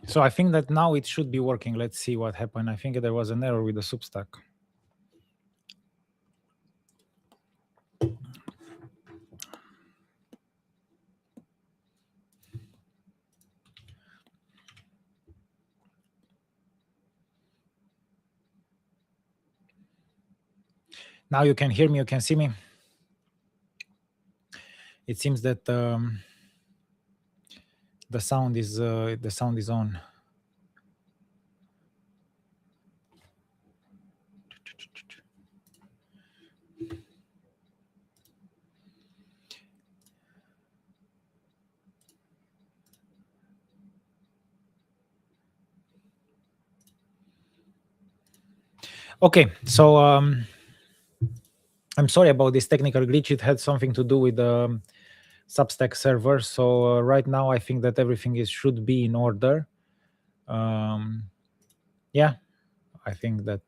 So I think that now it should be working. Let's see what happened. I think there was an error with the Substack. Now you can hear me, you can see me. It seems that the sound is on. Okay, so I'm sorry about this technical glitch. It had something to do with the Substack server. So right now I think that everything should be in order. Yeah, I think that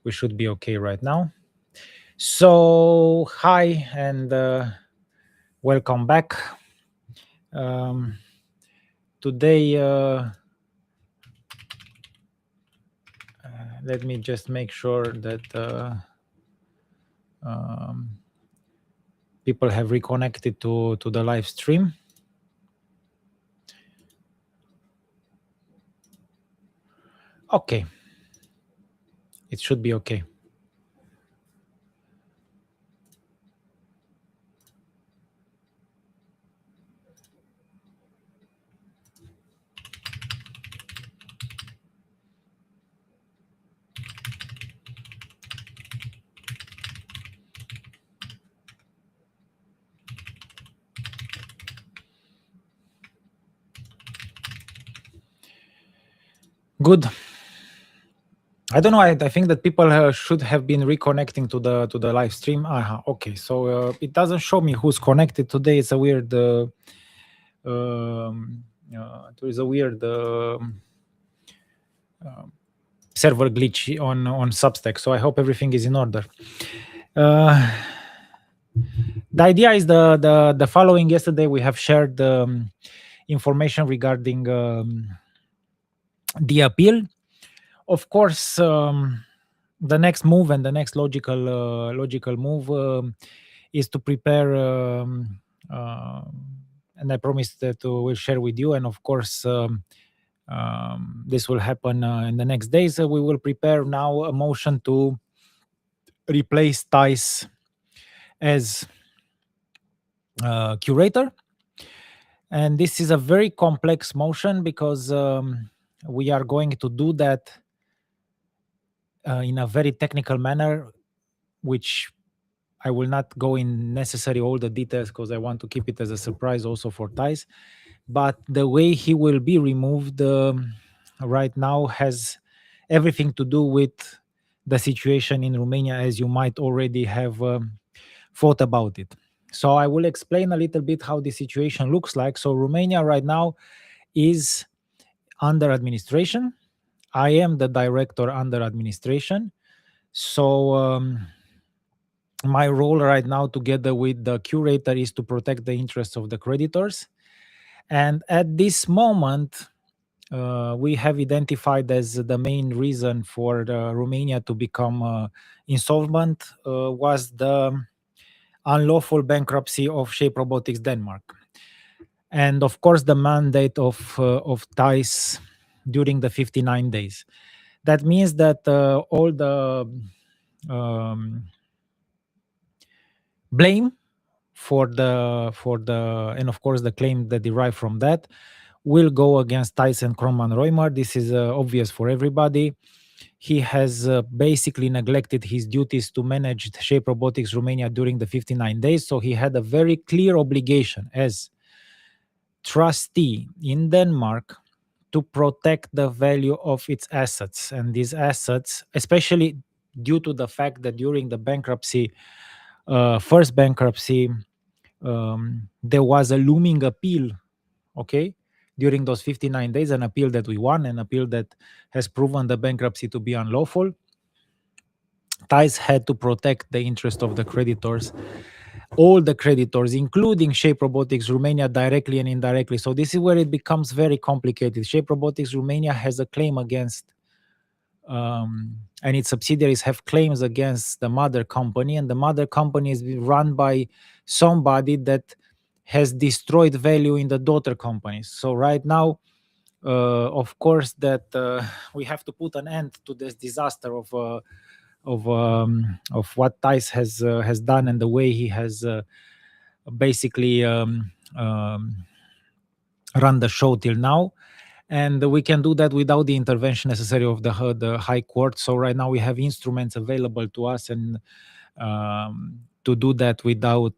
we should be okay right now. So hi and welcome back. Today, let me just make sure that people have reconnected to the live stream. Okay, it should be okay. Good. I don't know. I think that people should have been reconnecting to the live stream. Okay, so it doesn't show me who's connected today. It's a weird. There is a weird server glitch on Substack. So I hope everything is in order. The idea is the following. Yesterday we have shared information regarding the appeal. Of course, the next move and the next logical move is to prepare, and I promised that we'll share with you. And of course, this will happen in the next days. We will prepare now a motion to replace Thijs as curator. And this is a very complex motion because we are going to do that in a very technical manner, which I will not go in necessarily all the details because I want to keep it as a surprise also for Thijs. But the way he will be removed right now has everything to do with the situation in Romania, as you might already have thought about it. So I will explain a little bit how the situation looks like. So Romania right now is under administration. I am the director under administration. So my role right now, together with the curator, is to protect the interests of the creditors. And at this moment, we have identified as the main reason for Romania to become insolvent was the unlawful bankruptcy of Shape Robotics Denmark. And of course, the mandate of Thijs during the 59 days. That means that all the blame for the and of course the claim that derive from that will go against Tyson Kroman Roymer. This is obvious for everybody. He has basically neglected his duties to manage Shape Robotics Romania during the 59 days. So he had a very clear obligation as trustee in Denmark to protect the value of its assets. And these assets, especially due to the fact that during the bankruptcy, first bankruptcy, there was a looming appeal, okay, during those 59 days, an appeal that we won, an appeal that has proven the bankruptcy to be unlawful. Thijs had to protect the interest of the creditors all the creditors, including Shape Robotics Romania, directly and indirectly. So this is where it becomes very complicated. Shape Robotics Romania has a claim against, and its subsidiaries have claims against the mother company, and the mother company is run by somebody that has destroyed value in the daughter companies. So right now, of course, that we have to put an end to this disaster of what Tice has done and the way he has basically run the show till now. And we can do that without the intervention necessary of the high court. So right now we have instruments available to us, and to do that without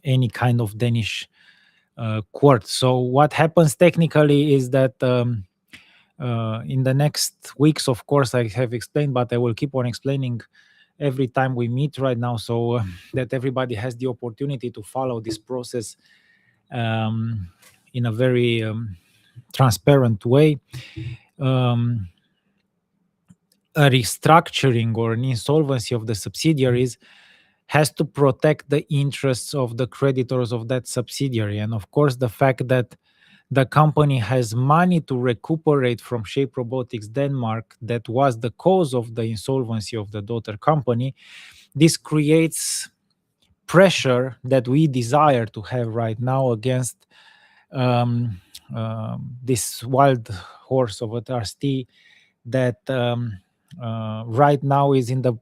any kind of Danish court. So what happens technically is that in the next weeks, of course, I have explained, but I will keep on explaining every time we meet right now, so that everybody has the opportunity to follow this process in a very transparent way. A restructuring or an insolvency of the subsidiaries has to protect the interests of the creditors of that subsidiary. And of course, the fact that the company has money to recuperate from Shape Robotics Denmark that was the cause of the insolvency of the daughter company, this creates pressure that we desire to have right now against this wild horse of a trustee that right now is in the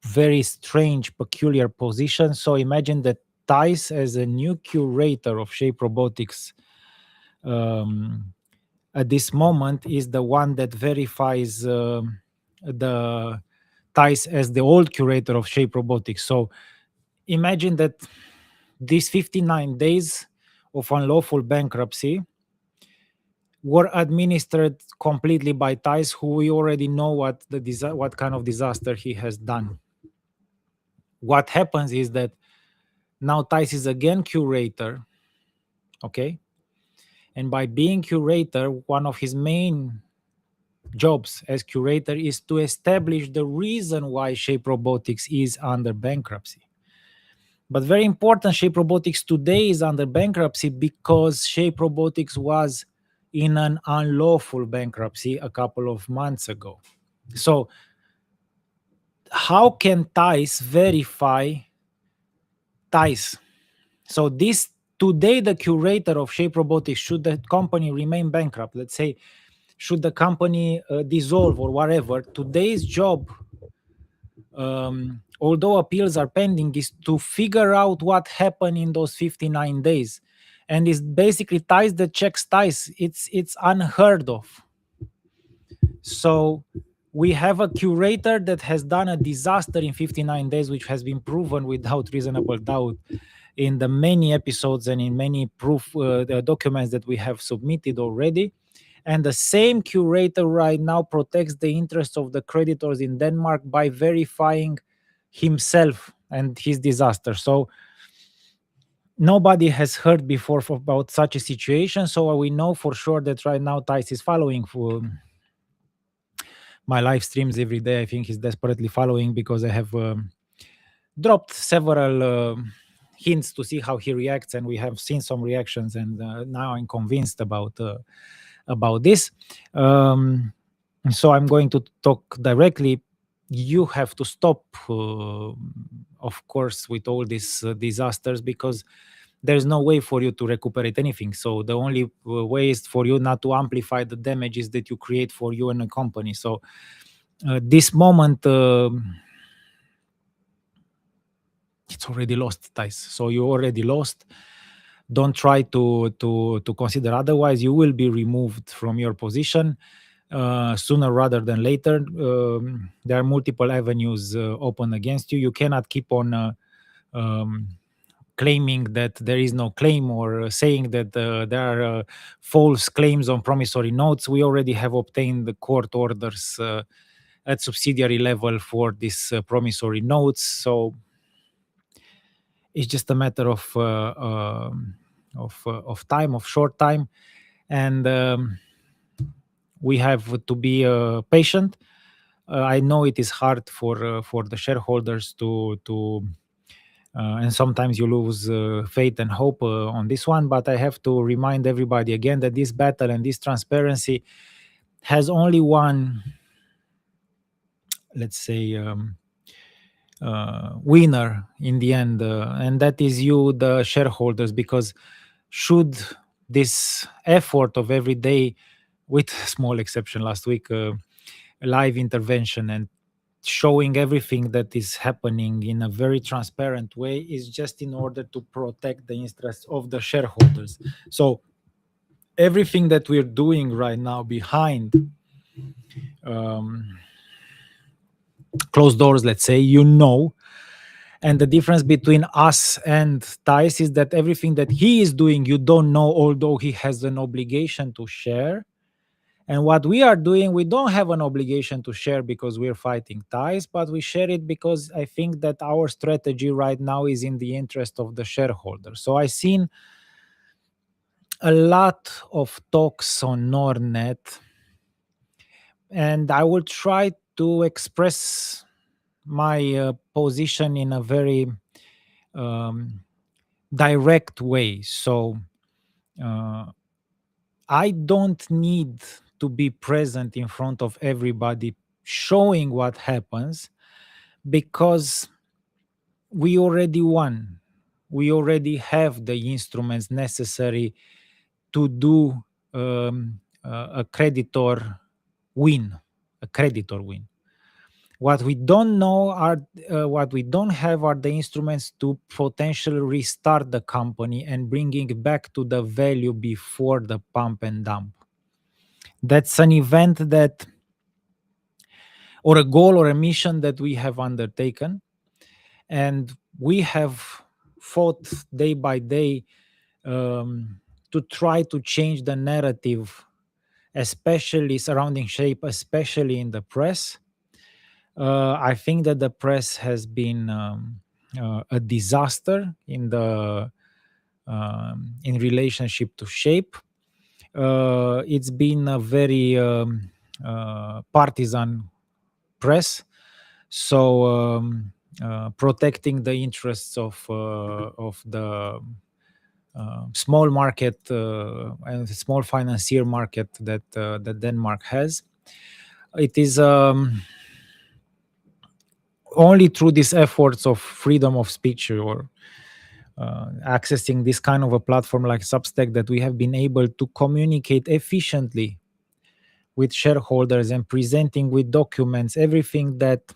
very strange, peculiar position. So imagine that Thijs, as a new curator of Shape Robotics, at this moment, is the one that verifies the Thijs as the old curator of Shape Robotics. So imagine that these 59 days of unlawful bankruptcy were administered completely by Thijs, who we already know what kind of disaster he has done. What happens is that now Thijs is again curator, okay? And by being curator, one of his main jobs as curator is to establish the reason why Shape Robotics is under bankruptcy. But very important, Shape Robotics today is under bankruptcy because Shape Robotics was in an unlawful bankruptcy a couple of months ago. So how can Thijs verify Thijs? So this today, the curator of Shape Robotics, should the company remain bankrupt, let's say, should the company dissolve or whatever, today's job, although appeals are pending, is to figure out what happened in those 59 days. And it's basically Thijs that checks Thijs. It's unheard of. So we have a curator that has done a disaster in 59 days, which has been proven without reasonable doubt in the many episodes and in many proof documents that we have submitted already. And the same curator right now protects the interests of the creditors in Denmark by verifying himself and his disaster. So nobody has heard before about such a situation. So we know for sure that right now Thijs is following for my live streams every day. I think he's desperately following because I have dropped several hints to see how he reacts, and we have seen some reactions, and now I'm convinced about this. So I'm going to talk directly. You have to stop, of course, with all these disasters, because there's no way for you to recuperate anything. So the only way is for you not to amplify the damages that you create for you and a company. So this moment, it's already lost, Thijs. So you already lost. Don't try to consider otherwise. You will be removed from your position sooner rather than later. There are multiple avenues open against you. You cannot keep on claiming that there is no claim, or saying that there are false claims on promissory notes. We already have obtained the court orders at subsidiary level for these promissory notes. So it's just a matter of time, of short time, and we have to be patient. I know it is hard for the shareholders to and sometimes you lose faith and hope on this one. But I have to remind everybody again that this battle and this transparency has only one, let's say, winner in the end, and that is you, the shareholders. Because should this effort of every day, with small exception last week, live intervention and showing everything that is happening in a very transparent way, is just in order to protect the interests of the shareholders. So everything that we're doing right now behind um, closed doors, let's say, and the difference between us and Thais is that everything that he is doing, you don't know, although he has an obligation to share. And what we are doing, we don't have an obligation to share because we're fighting ties, but we share it because I think that our strategy right now is in the interest of the shareholders. So I've seen a lot of talks on Nordnet, and I will try to express my position in a very um, direct way. So uh, I don't need to be present in front of everybody showing what happens, because we already won. We already have the instruments necessary to do a creditor win, a creditor win. What we don't know are what we don't have are the instruments to potentially restart the company and bringing it back to the value before the pump and dump. That's an event that, or a goal or a mission that we have undertaken, and we have fought day by day to try to change the narrative, especially surrounding Shape, especially in the press. I think that the press has been a disaster in relationship to Shape. It's been a very partisan press. So protecting the interests of the small market and small financier market that Denmark has. It is only through these efforts of freedom of speech or accessing this kind of a platform like Substack that we have been able to communicate efficiently with shareholders and presenting with documents everything that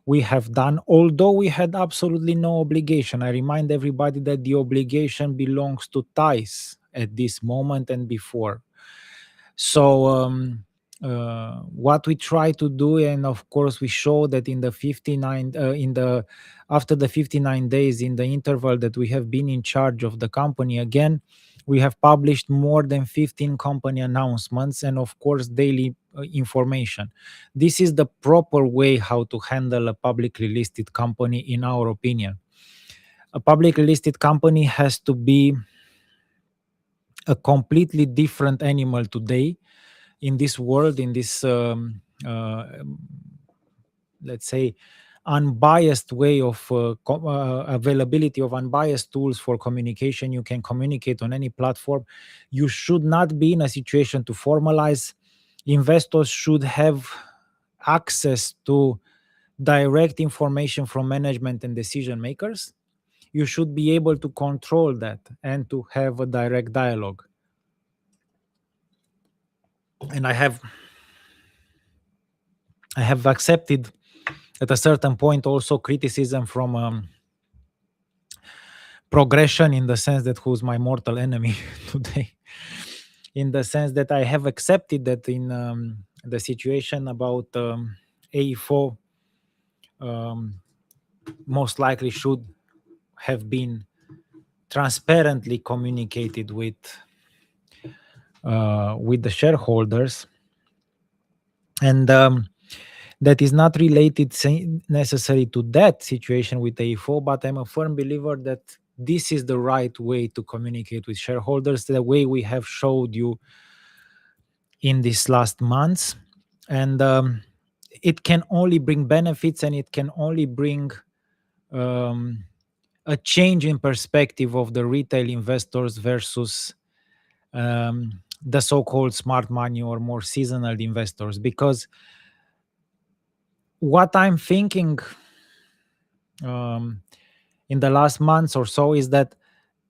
we have done, although we had absolutely no obligation. I remind everybody that the obligation belongs to Thais at this moment and before. So what we try to do, and of course we show that in the 59 in the after the 59 days, in the interval that we have been in charge of the company, again we have published more than 15 company announcements and of course daily information. This is the proper way how to handle a publicly listed company, in our opinion. A publicly listed company has to be a completely different animal today in this world, in this let's say unbiased way of availability of unbiased tools for communication. You can communicate on any platform. You should not be in a situation to formalize. Investors should have access to direct information from management and decision makers. You should be able to control that and to have a direct dialogue. And I have accepted at a certain point also criticism from progression, in the sense that who's my mortal enemy today, in the sense that I have accepted that in the situation about AE4 um, most likely should have been transparently communicated with the shareholders, and that is not related necessarily to that situation with AE4, but I'm a firm believer that this is the right way to communicate with shareholders, the way we have showed you in these last months. And it can only bring benefits, and it can only bring um, a change in perspective of the retail investors versus the so-called smart money or more seasonal investors. Because what I'm thinking um, in the last months or so is that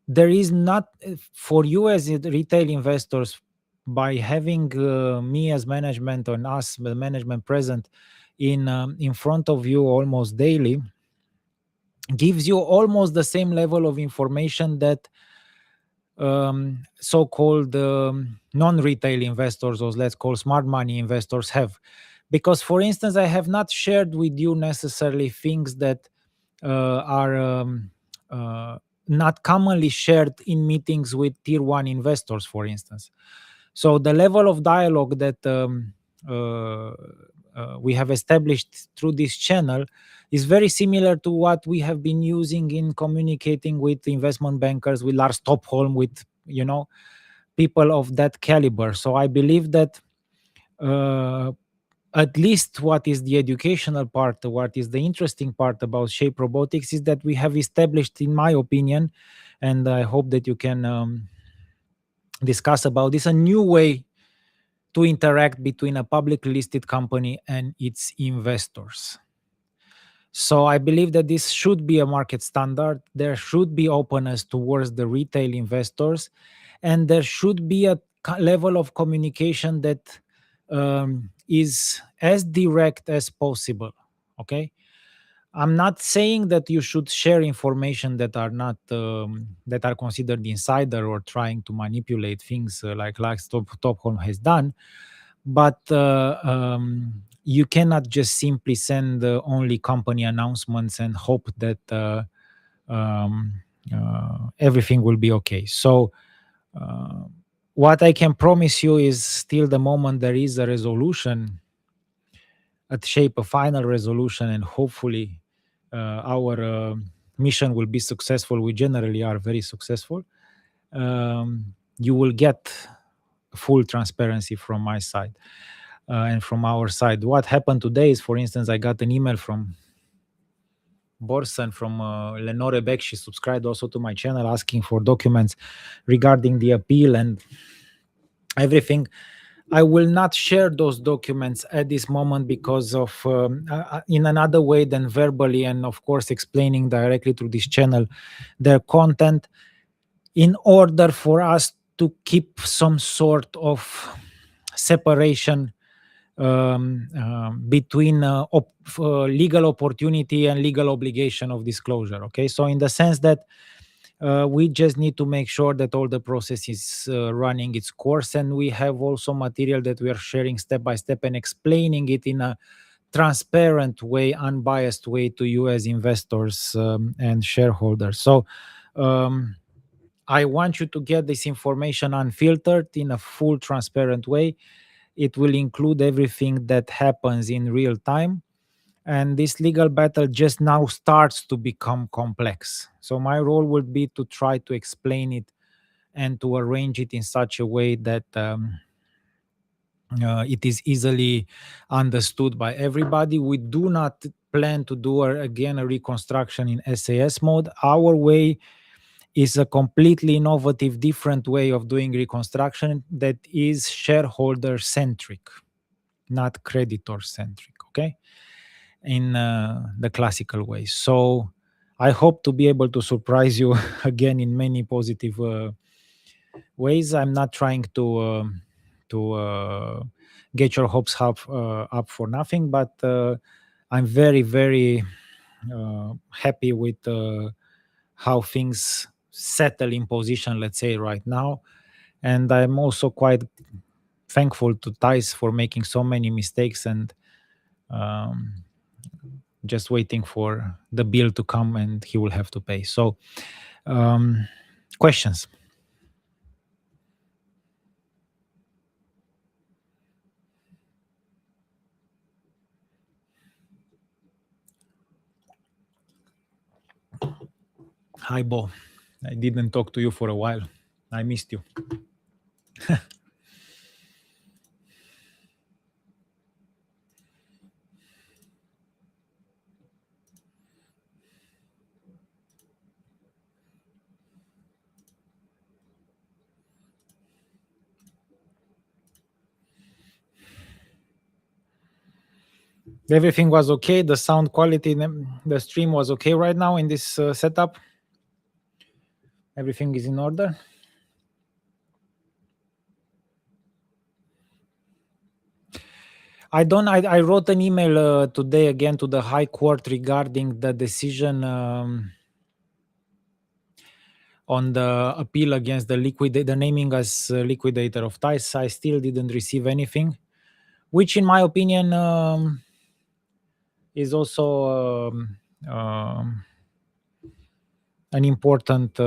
there is not, for you as retail investors, by having me as management and us the management present in front of you almost daily, gives you almost the same level of information that so-called non-retail investors, or let's call smart money investors, have. Because, for instance, I have not shared with you necessarily things that are uh, not commonly shared in meetings with tier one investors, for instance. So the level of dialogue that we have established through this channel is very similar to what we have been using in communicating with investment bankers, with Lars Topholm, with people of that caliber. So I believe that uh, at least what is the educational part, what is the interesting part about Shape Robotics, is that we have established, in my opinion, and I hope that you can discuss about this, a new way to interact between a publicly listed company and its investors. So I believe that this should be a market standard. There should be openness towards the retail investors, and there should be a level of communication that is as direct as possible. Okay, I'm not saying that you should share information that are not that are considered insider or trying to manipulate things like Stockholm has done, but you cannot just simply send only company announcements and hope that um, everything will be okay. So, uh, what I can promise you is, still the moment there is a resolution at Shape, a final resolution, and hopefully our mission will be successful. We generally are very successful. You will get full transparency from my side and from our side. What happened today is, for instance, I got an email from Borsan, from Lenore Beck. She subscribed also to my channel, asking for documents regarding the appeal and everything. I will not share those documents at this moment because of, in another way than verbally, and of course explaining directly through this channel their content, in order for us to keep some sort of separation between legal opportunity and legal obligation of disclosure. Okay, so in the sense that we just need to make sure that all the process is running its course, and we have also material that we are sharing step by step and explaining it in a transparent way, unbiased way to you as investors and shareholders. So um, I want you to get this information unfiltered in a full transparent way. It will include everything that happens in real time. And this legal battle just now starts to become complex. So my role would be to try to explain it and to arrange it in such a way that it is easily understood by everybody. We do not plan to do again a reconstruction in SAS mode. Our way is a completely innovative, different way of doing reconstruction that is shareholder centric, not creditor centric. Okay, in the classical way. So I hope to be able to surprise you again in many positive ways. I'm not trying to get your hopes up for nothing, but I'm very, very happy with how things settle in position, let's say, right now. And I'm also quite thankful to Thais for making so many mistakes and um, just waiting for the bill to come and he will have to pay. So, um, questions? Hi, Bo. I didn't talk to you for a while. I missed you. Everything was okay. The sound quality, the stream was okay right now in this setup. Everything is in order. I wrote an email today again to the High Court regarding the decision on the appeal against the naming as liquidator of ties. I still didn't receive anything, which in my opinion is also an important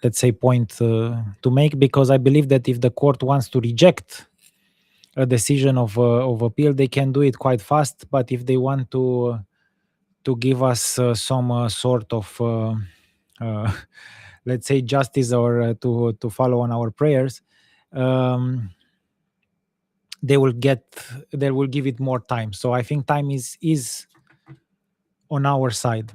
let's say point to make, because I believe that if the court wants to reject a decision of appeal, they can do it quite fast. But if they want to give us some sort of uh, let's say justice, or to follow on our prayers, um, they will give it more time. So I think time is on our side.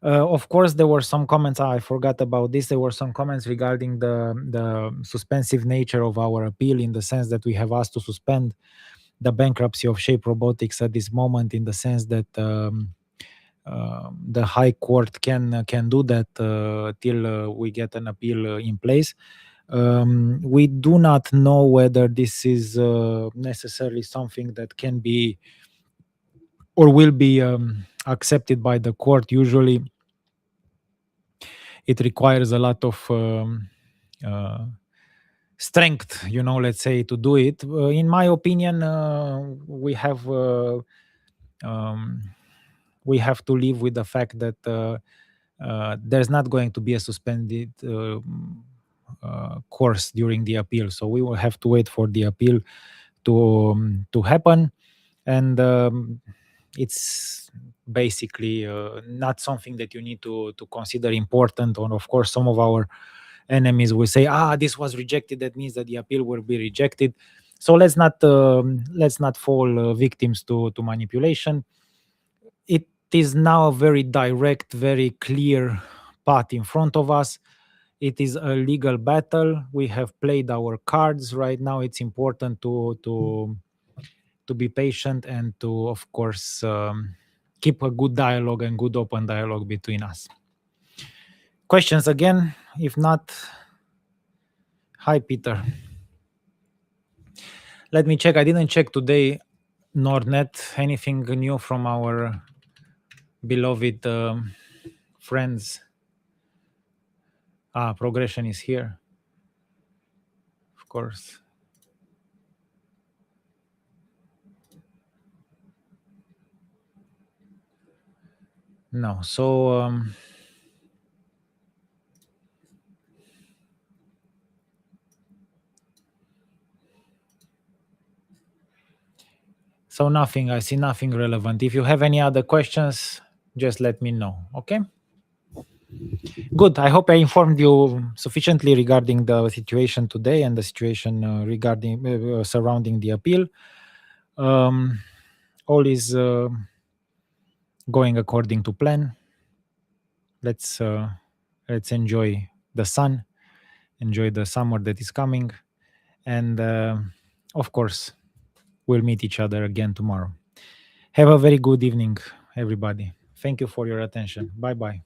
Of course, there were some comments. I forgot about this. There were some comments regarding the suspensive nature of our appeal, in the sense that we have asked to suspend the bankruptcy of Shape Robotics at this moment, in the sense that the High Court can do that till we get an appeal in place. We do not know whether this is necessarily something that can be or will be accepted by the court. Usually, it requires a lot of uh, strength, let's say, to do it. In my opinion, um, we have to live with the fact that there's not going to be a suspended course during the appeal. So we will have to wait for the appeal to happen, and it's basically not something that you need to consider important. Or of course, some of our enemies will say, this was rejected, that means that the appeal will be rejected. So let's not fall victims to manipulation. It is now a very direct, very clear path in front of us. It is a legal battle. We have played our cards. Right now it's important to be patient, and to, of course, keep a good dialogue and good open dialogue between us. Questions again? If not, hi Peter. Let me check. I didn't check today Nordnet. Anything new from our beloved friends? Progression is here, of course. No. So nothing. I see nothing relevant. If you have any other questions, just let me know. Okay. Good. I hope I informed you sufficiently regarding the situation today and the situation regarding surrounding the appeal. All is going according to plan. Let's enjoy the sun, enjoy the summer that is coming, and of course, we'll meet each other again tomorrow. Have a very good evening, everybody. Thank you for your attention. Bye bye.